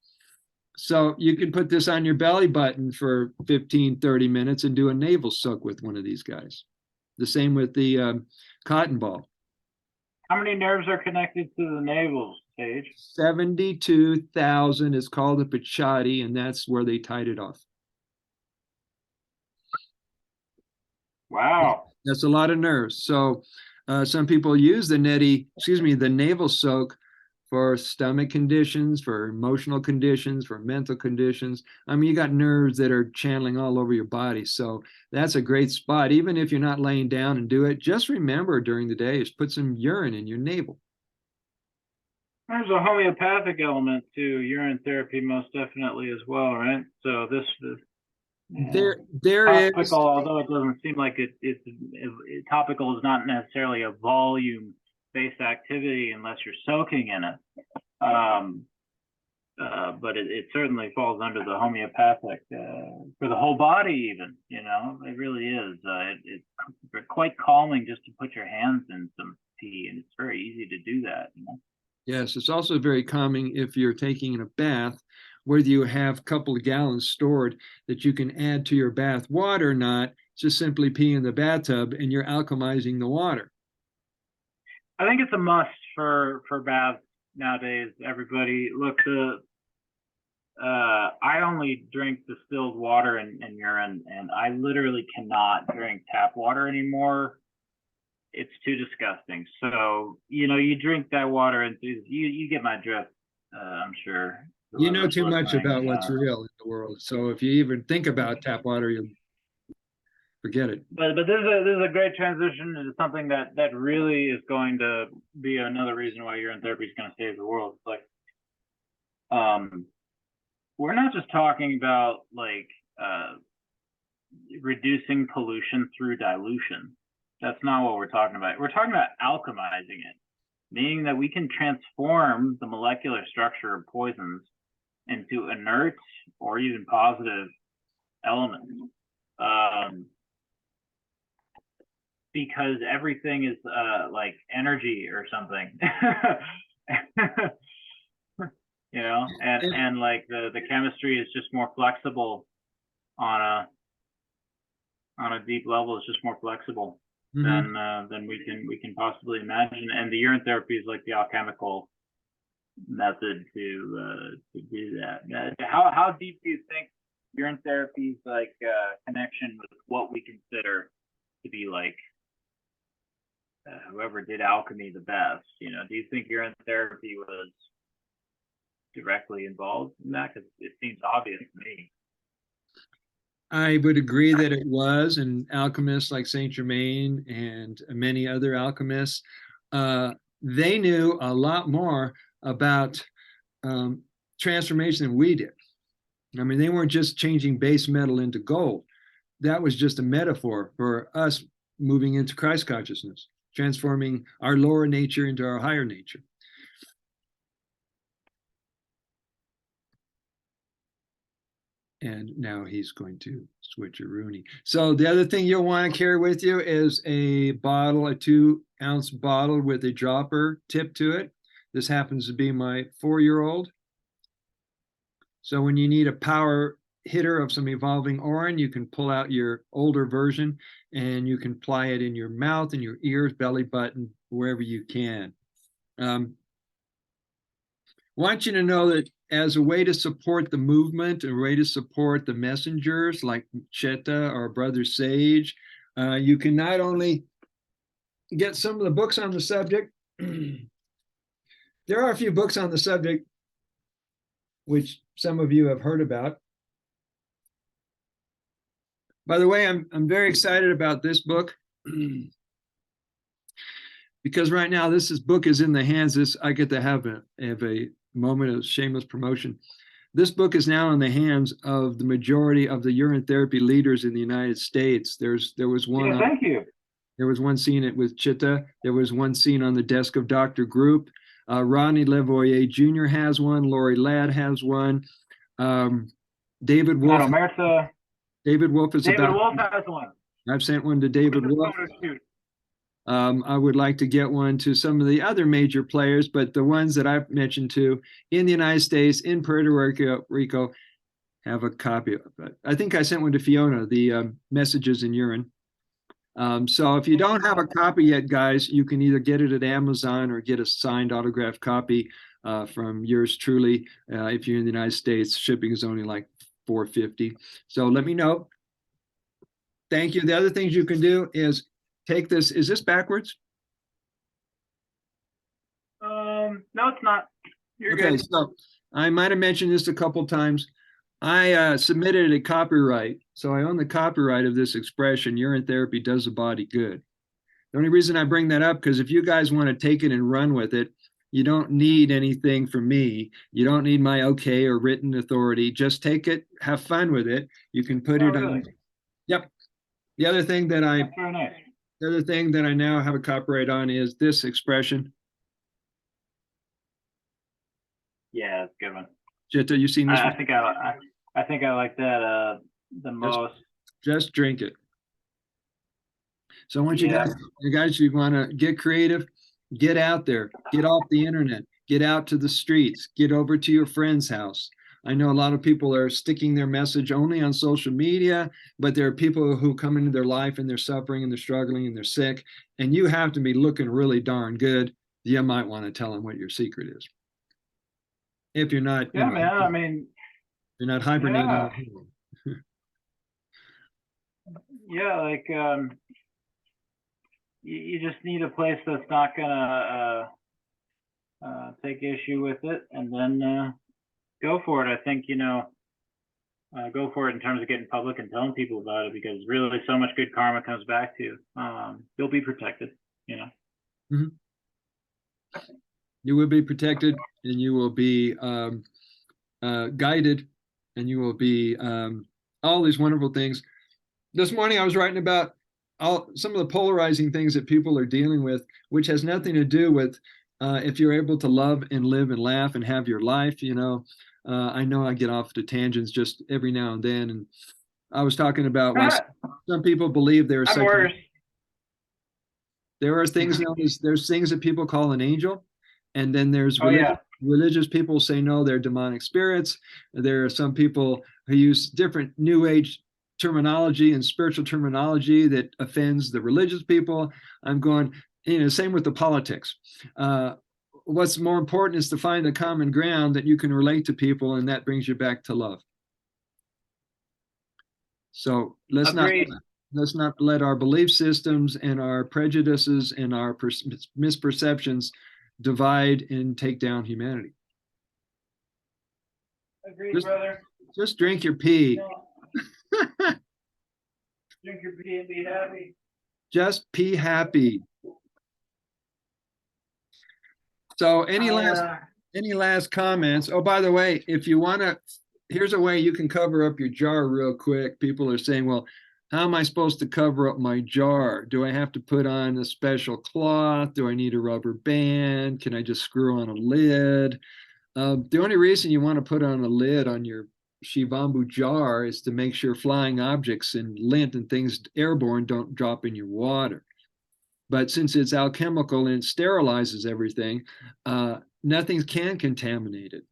S1: So you can put this on your belly button for 15, 30 minutes and do a navel soak with one of these guys. The same with the cotton ball.
S4: How many nerves are connected to the navel? stage.
S1: 72,000 is called a Pachati, and that's where they tied it off.
S4: Wow.
S1: That's a lot of nerves. So some people use the the navel soak for stomach conditions, for emotional conditions, for mental conditions. I mean, you got nerves that are channeling all over your body. So that's a great spot. Even if you're not laying down and do it, just remember during the day is put some urine in your navel.
S4: There's a homeopathic element to urine therapy, most definitely as well, right? So this
S1: There
S4: topical,
S1: is.
S4: although it doesn't seem like it's topical, is not necessarily a volume-based activity unless you're soaking in it. But it certainly falls under the homeopathic for the whole body, even. You know, it really is. It's quite calming just to put your hands in some tea, and it's very easy to do that. You know?
S1: Yes, it's also very calming if you're taking a bath, whether you have a couple of gallons stored that you can add to your bath water or not, just simply pee in the bathtub and you're alchemizing the water.
S4: I think it's a must for baths nowadays. Everybody, look, I only drink distilled water and urine, and I literally cannot drink tap water anymore. It's too disgusting. So, you know, you drink that water and you get my drift, I'm sure.
S1: You know too much about what's real in the world. So if you even think about tap water, you'll forget it.
S4: But this is a great transition into something that really is going to be another reason why urine therapy is going to save the world. It's like, we're not just talking about like reducing pollution through dilution. That's not what we're talking about. We're talking about alchemizing it, meaning that we can transform the molecular structure of poisons into inert or even positive elements. Because everything is like energy or something. You know, and like the chemistry is just more flexible on a deep level. It's just more flexible than we can possibly imagine. And the urine therapy is like the alchemical method to do that. How deep do you think urine therapy's like connection with what we consider to be like whoever did alchemy the best? You know, do you think urine therapy was directly involved in that? Because it seems obvious to me.
S1: I would agree that it was, and alchemists like Saint Germain and many other alchemists, they knew a lot more about transformation than we did. I mean, they weren't just changing base metal into gold. That was just a metaphor for us moving into Christ consciousness, transforming our lower nature into our higher nature. And now he's going to switch a Rooney. So the other thing you'll want to carry with you is a bottle, a 2-ounce bottle with a dropper tip to it. This happens to be my 4-year-old. So when you need a power hitter of some evolving Orin, you can pull out your older version and you can apply it in your mouth, in your ears, belly button, wherever you can. Want you to know that as a way to support the movement, a way to support the messengers like Cheta or Brother Sage, you can not only get some of the books on the subject. There are a few books on the subject, which some of you have heard about. By the way, I'm very excited about this book because right now this book is in the hands. I get to have a moment of shameless promotion. This book is now in the hands of the majority of the urine therapy leaders in the United States. There was one.
S4: Yeah, thank you.
S1: There was one seen it with Chitta. There was one seen on the desk of Dr. Group. Rodney Levoyer Jr. has one. Lori Ladd has one. David Wolf. David Wolf is
S4: David
S1: about.
S4: Wolf has one.
S1: I've sent one to David Wolf. I would like to get one to some of the other major players, but the ones that I've mentioned to in the United States, in Puerto Rico, have a copy of it. I think I sent one to Fiona, the Messages in Urine. So if you don't have a copy yet, guys, you can either get it at Amazon or get a signed autographed copy. from yours truly. If you're in the United States, shipping is only like $4.50. So let me know. Thank you. The other things you can do is take this. Is this backwards?
S4: No, it's not. You're
S1: Okay,
S4: good.
S1: so I might have mentioned this a couple times. I submitted a copyright, so I own the copyright of this expression, urine therapy does the body good. The only reason I bring that up, because if you guys want to take it and run with it, you don't need anything from me. You don't need my okay or written authority. Just take it, have fun with it. You can put
S4: Oh,
S1: it on.
S4: really?
S1: Yep. The other thing that
S4: That's very nice.
S1: the other thing that I now have a copyright on is this expression.
S4: Yeah, it's a good one.
S1: Jetta, you seen this
S4: I
S1: one?
S4: think I think I like that the most.
S1: Just drink it. So I want
S4: Yeah.
S1: you guys, you want to get creative, get out there, get off the internet, get out to the streets, get over to your friend's house. I know a lot of people are sticking their message only on social media, but there are people who come into their life and they're suffering and they're struggling and they're sick, and you have to be looking really darn good. You might want to tell them what your secret is. If you're not,
S4: Yeah, man. I mean,
S1: you're not hibernating.
S4: yeah. Yeah, like you just need a place that's not gonna take issue with it, and then go for it. I think, go for it in terms of getting public and telling people about it, because really so much good karma comes back to you. You'll be protected,
S1: Mm-hmm. You will be protected, and you will be guided, and you will be all these wonderful things. This morning I was writing about some of the polarizing things that people are dealing with, which has nothing to do with if you're able to love and live and laugh and have your life. I know I get off to tangents just every now and then, and I was talking about why some people believe there are
S4: I'm worse.
S1: there are things known as there's things that people call an angel, and then there's religious people say no, they're demonic spirits. There are some people who use different new age terminology and spiritual terminology that offends the religious people. I'm going, same with the politics. What's more important is to find the common ground that you can relate to people, and that brings you back to love. So let's not let our belief systems and our prejudices and our misperceptions divide and take down humanity.
S4: Agreed, brother.
S1: Just drink your pee.
S4: Drink your pee and be happy.
S1: Just pee happy. So any last comments? Oh, by the way, if you want to, here's a way you can cover up your jar real quick. People are saying, well, how am I supposed to cover up my jar? Do I have to put on a special cloth? Do I need a rubber band? Can I just screw on a lid? The only reason you want to put on a lid on your Shivambu jar is to make sure flying objects and lint and things airborne don't drop in your water. But since it's alchemical and it sterilizes everything, nothing can contaminate it.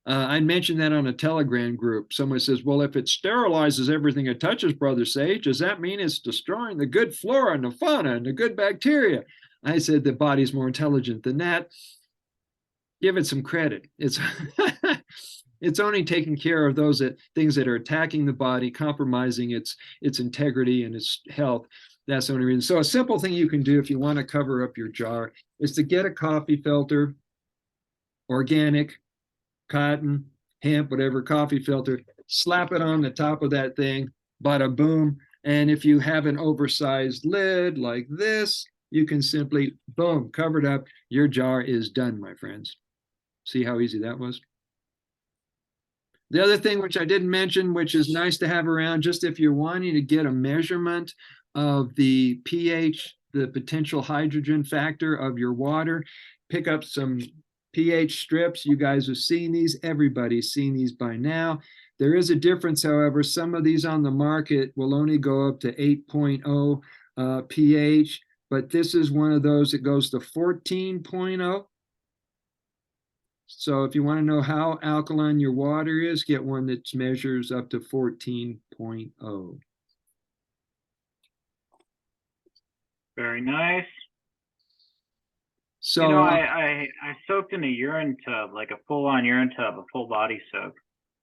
S1: I mentioned that on a Telegram group. Someone says, well, if it sterilizes everything it touches, Brother Sage, does that mean it's destroying the good flora and the fauna and the good bacteria? I said the body's more intelligent than that. Give it some credit. It's it's only taking care of those things that are attacking the body, compromising its integrity and its health. That's the only reason. So a simple thing you can do if you want to cover up your jar is to get a coffee filter, organic, cotton, hemp, whatever coffee filter, slap it on the top of that thing, bada boom. And if you have an oversized lid like this, you can simply, boom, cover it up. Your jar is done, my friends. See how easy that was? The other thing which I didn't mention, which is nice to have around, just if you're wanting to get a measurement of the pH, the potential hydrogen factor of your water, pick up some pH strips. You guys have seen these. Everybody's seen these by now. There is a difference, however. Some of these on the market will only go up to 8.0 pH, but this is one of those that goes to 14.0. So if you want to know how alkaline your water is, get one that measures up to 14.0.
S4: Very nice.
S1: So
S4: you know, I soaked in a urine tub, like a full-on urine tub, a full body soak.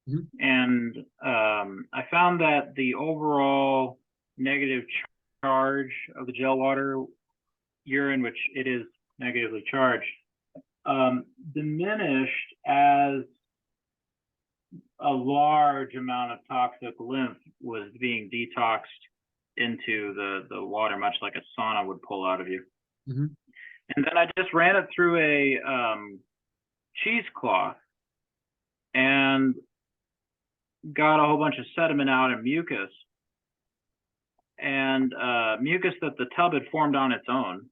S1: Mhm.
S4: And I found that the overall negative charge of the gel water urine, which it is negatively charged, diminished as a large amount of toxic lymph was being detoxed into the water, much like a sauna would pull out of you.
S1: Mhm.
S4: And then I just ran it through a cheesecloth and got a whole bunch of sediment out and mucus. And mucus that the tub had formed on its own,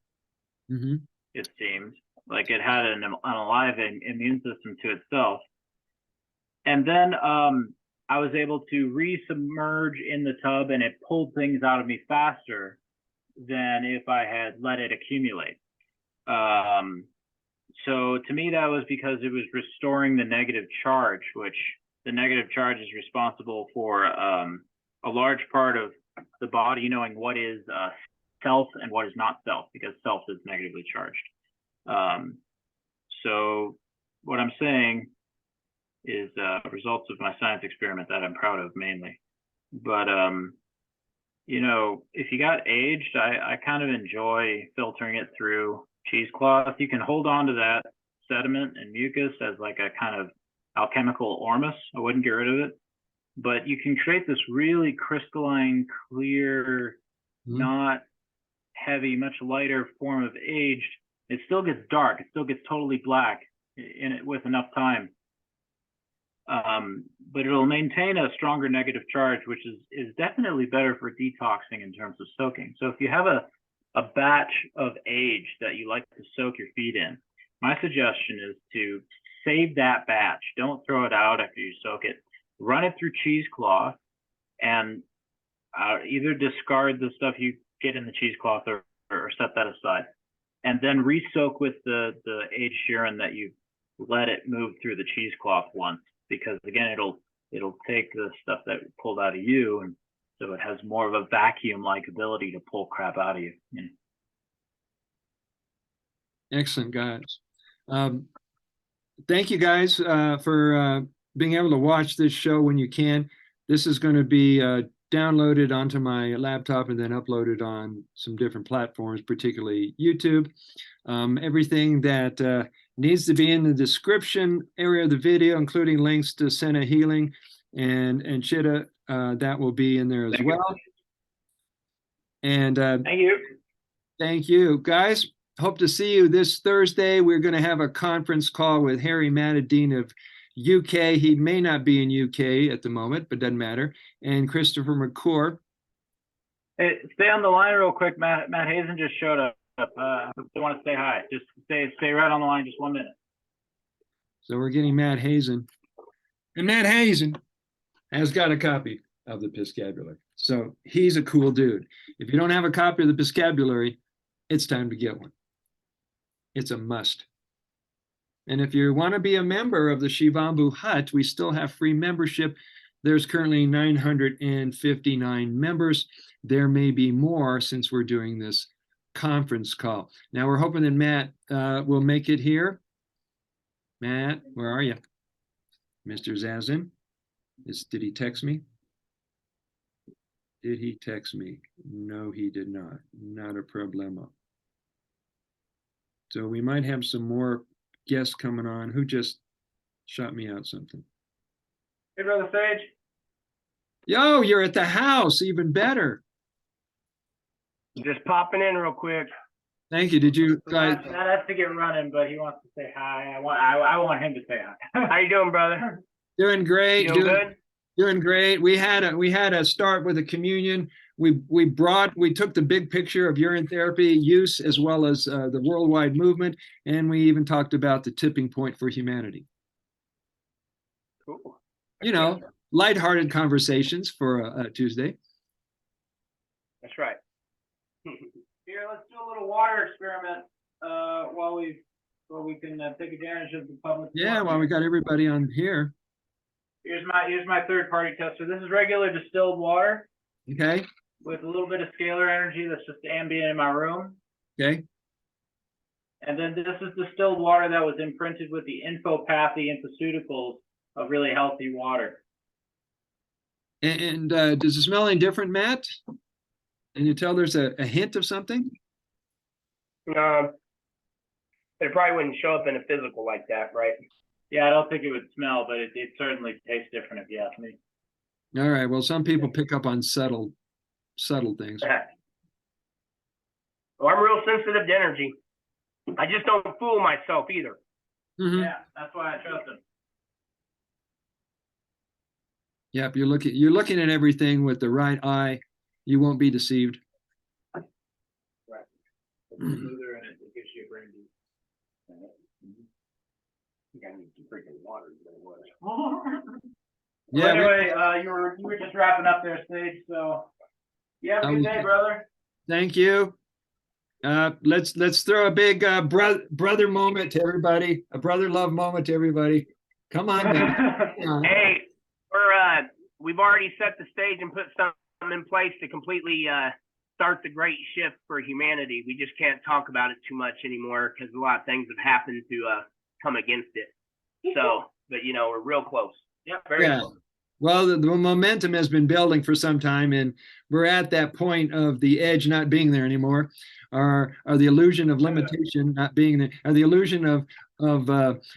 S1: Mhm.
S4: it seemed. Like it had an alive immune system to itself. And then I was able to resubmerge in the tub, and it pulled things out of me faster than if I had let it accumulate. So to me, that was because it was restoring the negative charge, which the negative charge is responsible for a large part of the body knowing what is self and what is not self, because self is negatively charged. So what I'm saying is results of my science experiment that I'm proud of mainly. But you know, if you got aged, I kind of enjoy filtering it through cheesecloth. You can hold on to that sediment and mucus as like a kind of alchemical ormus. I wouldn't get rid of it, but you can create this really crystalline, clear, not heavy, much lighter form of aged. It still gets dark. It still gets totally black in it with enough time. But it'll maintain a stronger negative charge, which is definitely better for detoxing in terms of soaking. So if you have a batch of age that you like to soak your feet in, my suggestion is to save that batch. Don't throw it out after you soak it. Run it through cheesecloth and either discard the stuff you get in the cheesecloth or set that aside. And then re-soak with the aged urine that you let it move through the cheesecloth once. Because again, it'll take the stuff that pulled out of you, and so it has more of a vacuum-like ability to pull crap out of you.
S1: Excellent, guys. Thank you guys for being able to watch this show when you can. This is going to be downloaded onto my laptop and then uploaded on some different platforms, particularly YouTube. Everything that needs to be in the description area of the video, including links to Senna Healing and Chitta, that will be in there as well. And
S4: thank you.
S1: Thank you, guys. Hope to see you this Thursday. We're going to have a conference call with Harry Matadine of UK. He may not be in UK at the moment, but doesn't matter. And Christopher McClure.
S4: Hey, stay on the line real quick. Matt Hazen just showed up. I want to say hi. Just stay right on the line, just 1 minute.
S1: So we're getting Matt Hazen. And Matt Hazen has got a copy of the Pisscabulary. So he's a cool dude. If you don't have a copy of the Pisscabulary, it's time to get one. It's a must. And if you want to be a member of the Shivambu Hut, we still have free membership. There's currently 959 members. There may be more since we're doing this conference call. Now we're hoping that Matt will make it here. Matt, where are you? Mr. Zazin? Did he text me? Did he text me? No, he did not. Not a problemo. So we might have some more guests coming on. Who just shot me out something?
S4: Hey, Brother Sage.
S1: Yo, you're at the house. Even better.
S5: Just popping in real quick.
S1: Thank you. Did you guys?
S4: Matt has to get running, but he wants to say hi. I want him to say hi.
S5: How you doing, brother?
S1: Doing great.
S5: You doing good?
S1: Doing great. We had a start with a communion. We took the big picture of urine therapy use as well as the worldwide movement, and we even talked about the tipping point for humanity.
S5: Cool.
S1: You know, lighthearted conversations for a Tuesday.
S5: That's right.
S4: Here, let's do a little water experiment while we can take advantage of the public.
S1: Yeah, well, we got everybody on here.
S4: Here's my third-party tester. This is regular distilled water.
S1: Okay.
S4: With a little bit of scalar energy that's just ambient in my room.
S1: Okay.
S4: And then this is distilled water that was imprinted with the infopathy and pharmaceuticals of really healthy water.
S1: And does it smell any different, Matt? And you tell there's a hint of something?
S5: It probably wouldn't show up in a physical like that, right?
S4: Yeah, I don't think it would smell, but it certainly tastes different if you ask me.
S1: All right. Well, some people pick up on subtle things.
S5: Well, I'm real sensitive to energy. I just don't fool myself either.
S1: Mhm.
S4: Yeah, that's why I trust him.
S1: Yep. You're looking at everything with the right eye. You won't be deceived.
S4: Right. It's smoother and it gives you a brain juice.
S1: Yeah.
S4: Well, anyway, you were just wrapping up there, Sage. So, yeah, have a good day, brother.
S1: Thank you. Let's throw a big brother moment to everybody. A brother love moment to everybody. Come on, man.
S5: Hey, we've already set the stage and put something in place to completely start the great shift for humanity. We just can't talk about it too much anymore because a lot of things have happened to come against it. So, but we're real close.
S4: Yeah, very close.
S1: Well, the momentum has been building for some time, and we're at that point of the edge not being there anymore, or the illusion of limitation not being there, or the illusion of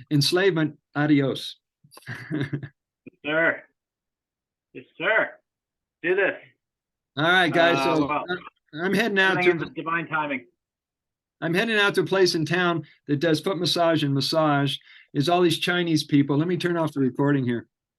S1: enslavement. Adios.
S4: Sir. Yes, sir. Do this.
S1: All right, guys. So
S4: well,
S1: I'm heading out
S4: everything
S1: to
S4: is divine timing.
S1: I'm heading out to a place in town that does foot massage and massage. Is all these Chinese people. Let me turn off the recording here.